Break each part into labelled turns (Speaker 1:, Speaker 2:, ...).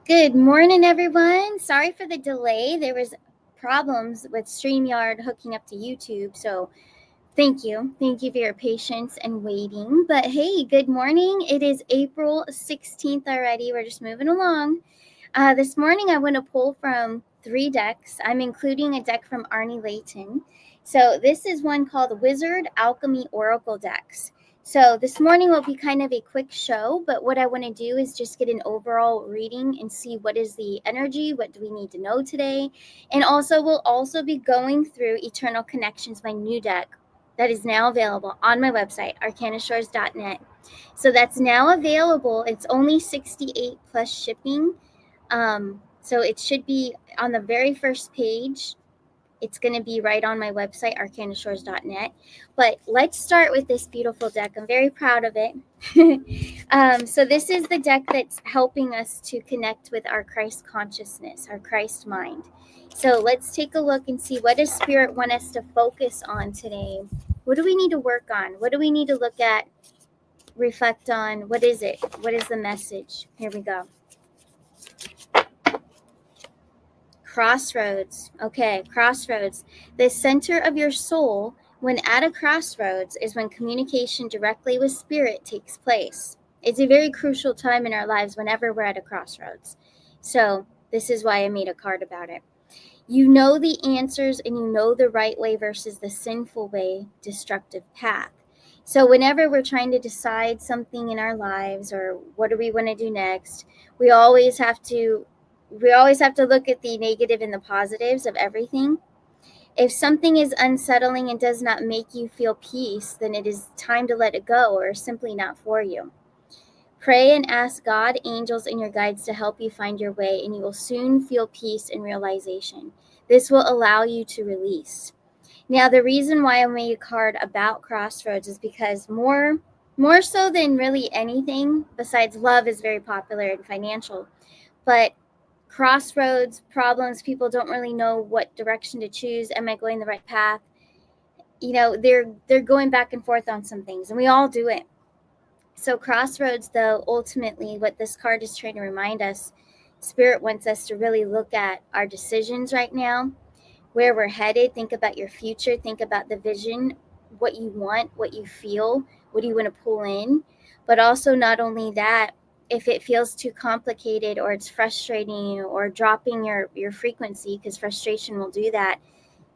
Speaker 1: Good morning, everyone. Sorry for the delay. There was problems with StreamYard hooking up to YouTube, so thank you. Thank you for your patience and waiting. But hey, good morning. It is April 16th already. We're just moving along. This morning, I want to pull from 3 decks. I'm including a deck from Arnie Layton. So this is one called Wizard Alchemy Oracle Decks. So this morning will be kind of a quick show, but what I want to do is just get an overall reading and see what is the energy, what do we need to know today, and also we'll also be going through Eternal Connections, my new deck that is now available on my website, arcanashores.net. So that's now available. It's only $68 plus shipping. So it should be on the very first page. It's going to be right on my website, arcanashores.net. But let's start with this beautiful deck. I'm very proud of it. So this is the deck that's helping us to connect with our Christ consciousness, our Christ mind. So let's take a look and see, what does Spirit want us to focus on today? What do we need to work on? What do we need to look at, reflect on? What is it? What is the message? Here we go. Crossroads. Okay, crossroads. The center of your soul, when at a crossroads, is when communication directly with Spirit takes place. It's a very crucial time in our lives whenever we're at a crossroads. So this is why I made a card about it. You know the answers and you know the right way versus the sinful way, destructive path. So whenever we're trying to decide something in our lives, or what do we want to do next, we always have to look at the negative and the positives of everything. If something is unsettling and does not make you feel peace, then it is time to let it go, or simply not for you. Pray and ask God, angels, and your guides to help you find your way, and you will soon feel peace and realization. This will allow you to release. Now, the reason why I made a card about crossroads is because more so than really anything, besides love is very popular and financial, but crossroads, problems, people don't really know what direction to choose. Am I going the right path? They're going back and forth on some things, and we all do it. So crossroads, though, ultimately what this card is trying to remind us, Spirit wants us to really look at our decisions right now, where we're headed. Think about your future. Think about the vision, what you want, what you feel, what do you want to pull in. But also, not only that, if it feels too complicated or it's frustrating or dropping your frequency, because frustration will do that,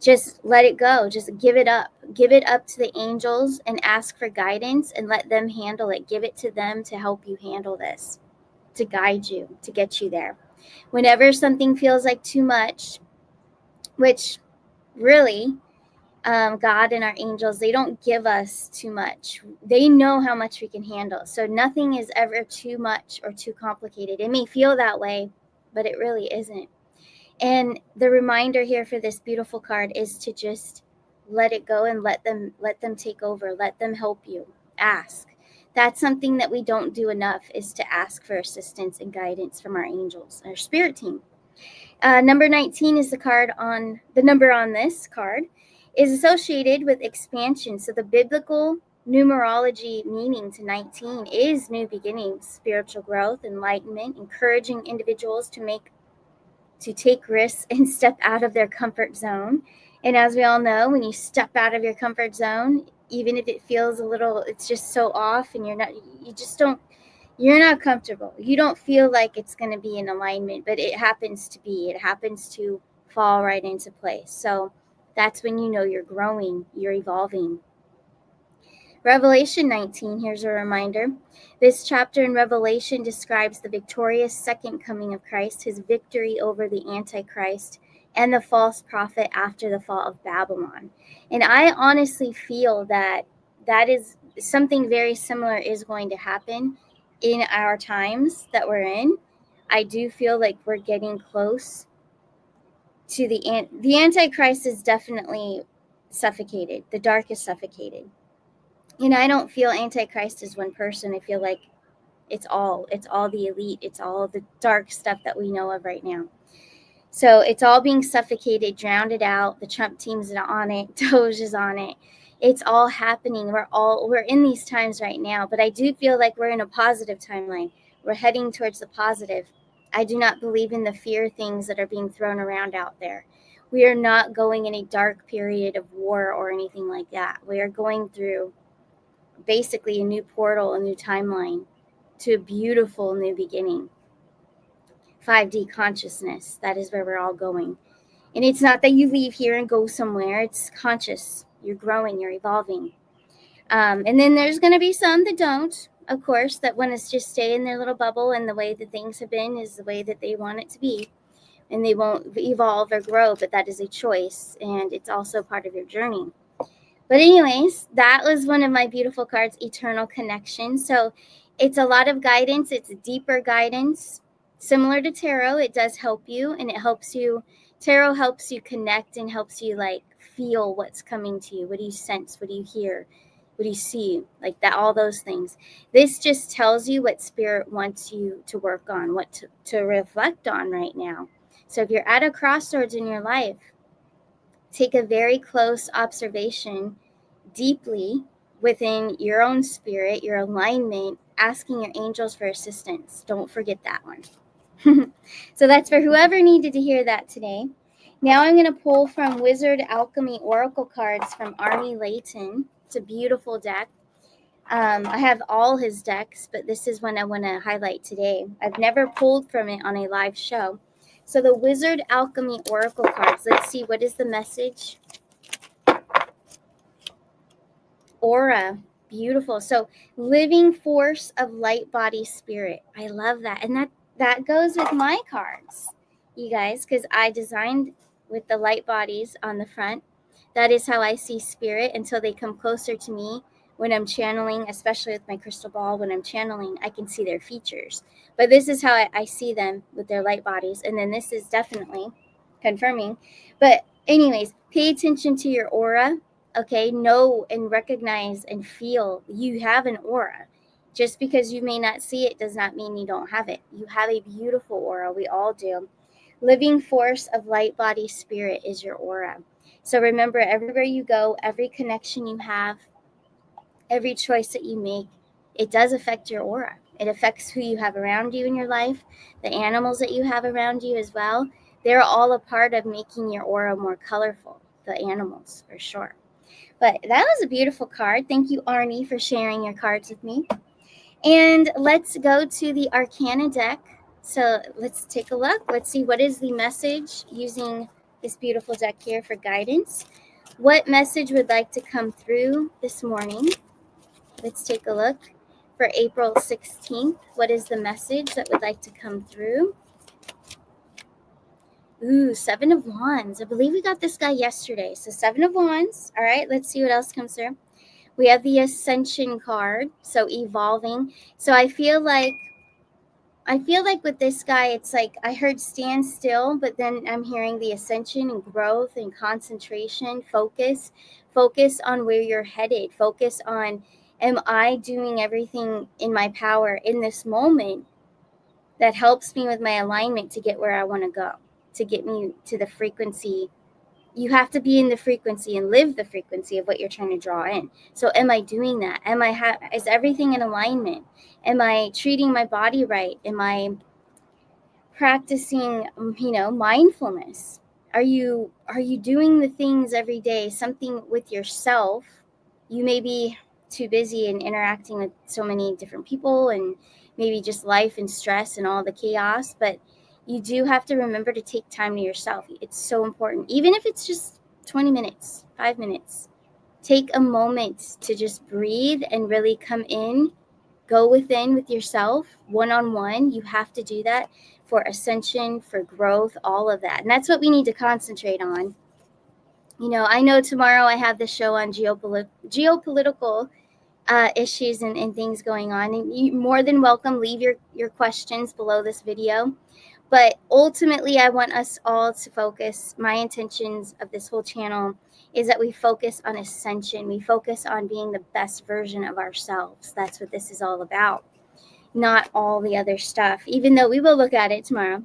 Speaker 1: just let it go. Just give it up. Give it up to the angels and ask for guidance and let them handle it. Give it to them to help you handle this, to guide you, to get you there. Whenever something feels like too much, which really, God and our angels, they don't give us too much. They know how much we can handle. So nothing is ever too much or too complicated. It may feel that way, but it really isn't. And the reminder here for this beautiful card is to just let it go and let them take over. Let them help you. Ask. That's something that we don't do enough, is to ask for assistance and guidance from our angels, our spirit team. Number 19 is the number on this card is associated with expansion. So the biblical numerology meaning to 19 is new beginnings, spiritual growth, enlightenment, encouraging individuals to take risks and step out of their comfort zone. And as we all know, when you step out of your comfort zone, even if it feels it's just so off and you're not comfortable. You don't feel like it's going to be in alignment, but it happens to be. It happens to fall right into place. So that's when you know you're growing, you're evolving. Revelation 19, here's a reminder. This chapter in Revelation describes the victorious second coming of Christ, his victory over the Antichrist and the false prophet after the fall of Babylon. And I honestly feel that is something very similar is going to happen in our times that we're in. I do feel like we're getting close to the Antichrist is definitely suffocated. The dark is suffocated. And I don't feel Antichrist is one person. I feel like it's all the elite. It's all the dark stuff that we know of right now. So it's all being suffocated, drowned out. The Trump team's on it. Doge is on it. It's all happening. We're in these times right now. But I do feel like we're in a positive timeline. We're heading towards the positive. I do not believe in the fear things that are being thrown around out there. We are not going in a dark period of war or anything like that. We are going through basically a new portal, a new timeline to a beautiful new beginning. 5D consciousness, that is where we're all going. And it's not that you leave here and go somewhere. It's conscious. You're growing, you're evolving. And then there's going to be some that don't, of course, that want to just stay in their little bubble, and the way that things have been is the way that they want it to be. And they won't evolve or grow, but that is a choice, and it's also part of your journey. But anyways, that was one of my beautiful cards, Eternal Connection. So it's a lot of guidance. It's deeper guidance. Similar to tarot, it does help you, and it helps you. Tarot helps you connect and helps you like feel what's coming to you. What do you sense? What do you hear? What do you see? Like that, all those things. This just tells you what Spirit wants you to work on, what to reflect on right now. So if you're at a crossroads in your life, take a very close observation deeply within your own spirit, your alignment, asking your angels for assistance. Don't forget that one. So that's for whoever needed to hear that today. Now I'm going to pull from Wizard Alchemy Oracle cards from Arnie Layton. It's a beautiful deck. I have all his decks, but this is one I want to highlight today. I've never pulled from it on a live show. So the Wizard Alchemy Oracle cards, let's see, what is the message? Aura, beautiful. So living force of light body spirit. I love that. And that goes with my cards, you guys, because I designed with the light bodies on the front. That is how I see spirit until they come closer to me. When I'm channeling, especially with my crystal ball, when I'm channeling, I can see their features. But this is how I see them with their light bodies. And then this is definitely confirming. But anyways, pay attention to your aura. Okay, know and recognize and feel you have an aura. Just because you may not see it does not mean you don't have it. You have a beautiful aura. We all do. Living force of light body spirit is your aura. So remember, everywhere you go, every connection you have, every choice that you make, it does affect your aura. It affects who you have around you in your life, the animals that you have around you as well. They're all a part of making your aura more colorful, the animals, for sure. But that was a beautiful card. Thank you, Arnie, for sharing your cards with me. And let's go to the Arcana deck. So let's take a look. Let's see what is the message using this beautiful deck here for guidance. What message would like to come through this morning? Let's take a look for April 16th. What is the message that would like to come through? Ooh, 7 of Wands. I believe we got this guy yesterday. So 7 of Wands. All right, let's see what else comes through. We have the Ascension card, so evolving. So I feel like with this guy, it's like I heard stand still, but then I'm hearing the ascension and growth and concentration, focus on where you're headed, focus on, am I doing everything in my power in this moment that helps me with my alignment to get where I want to go, to get me to the frequency. You have to be in the frequency and live the frequency of what you're trying to draw in. So am I doing that? Is everything in alignment? Am I treating my body right? Am I practicing, mindfulness? Are you doing the things every day, something with yourself? You may be too busy and interacting with so many different people and maybe just life and stress and all the chaos, but you do have to remember to take time to yourself. It's so important. Even if it's just 20 minutes, 5 minutes, take a moment to just breathe and really come in, go within with yourself, one-on-one. You have to do that for ascension, for growth, all of that. And that's what we need to concentrate on. I know tomorrow I have the show on geopolitical issues and things going on. And you're more than welcome. Leave your questions below this video. But ultimately, I want us all to focus. My intentions of this whole channel is that we focus on ascension. We focus on being the best version of ourselves. That's what this is all about. Not all the other stuff, even though we will look at it tomorrow.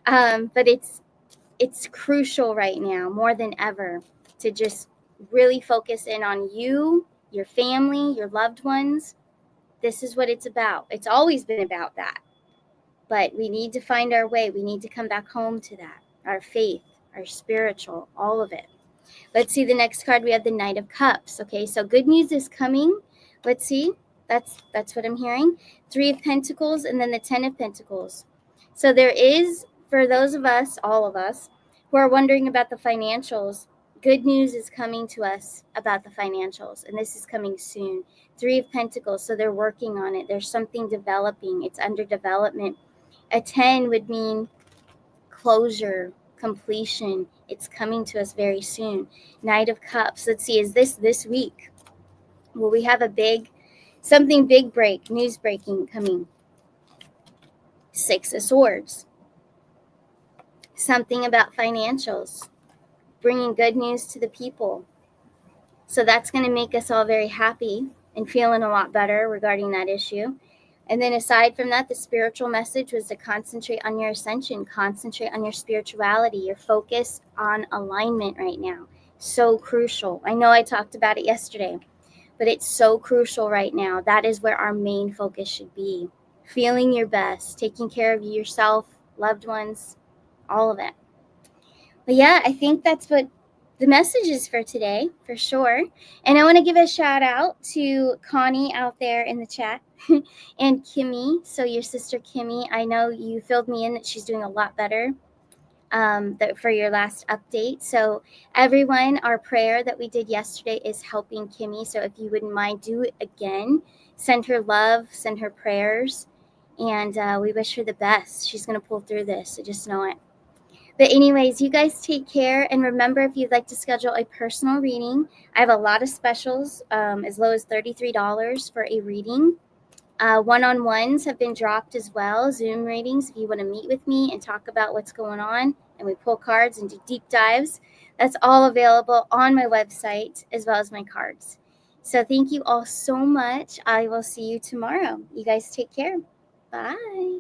Speaker 1: But it's crucial right now, more than ever, to just really focus in on you, your family, your loved ones. This is what it's about. It's always been about that. But we need to find our way. We need to come back home to that. Our faith, our spiritual, all of it. Let's see the next card. We have the Knight of Cups. Okay, so good news is coming. Let's see. That's what I'm hearing. 3 of Pentacles and then the 10 of Pentacles. So there is, for those of us, all of us, who are wondering about the financials, good news is coming to us about the financials, and this is coming soon. 3 of Pentacles, so they're working on it. There's something developing. It's under development. A 10 would mean closure, completion. It's coming to us very soon. Knight of Cups. Let's see, is this week? Will we have something big break, news breaking coming? 6 of Swords. Something about financials, bringing good news to the people. So that's going to make us all very happy and feeling a lot better regarding that issue. And then aside from that, the spiritual message was to concentrate on your ascension, concentrate on your spirituality, your focus on alignment right now. So crucial. I know I talked about it yesterday, but it's so crucial right now. That is where our main focus should be. Feeling your best, taking care of yourself, loved ones, all of it. But yeah, I think that's what the message is for today, for sure. And I want to give a shout out to Connie out there in the chat and Kimmy. So your sister Kimmy, I know you filled me in that she's doing a lot better for your last update. So everyone, our prayer that we did yesterday is helping Kimmy. So if you wouldn't mind, do it again. Send her love, send her prayers, and we wish her the best. She's going to pull through this, so just know it. But anyways, you guys take care. And remember, if you'd like to schedule a personal reading, I have a lot of specials, as low as $33 for a reading. One-on-ones have been dropped as well, Zoom readings. If you want to meet with me and talk about what's going on, and we pull cards and do deep dives, that's all available on my website as well as my cards. So thank you all so much. I will see you tomorrow. You guys take care. Bye.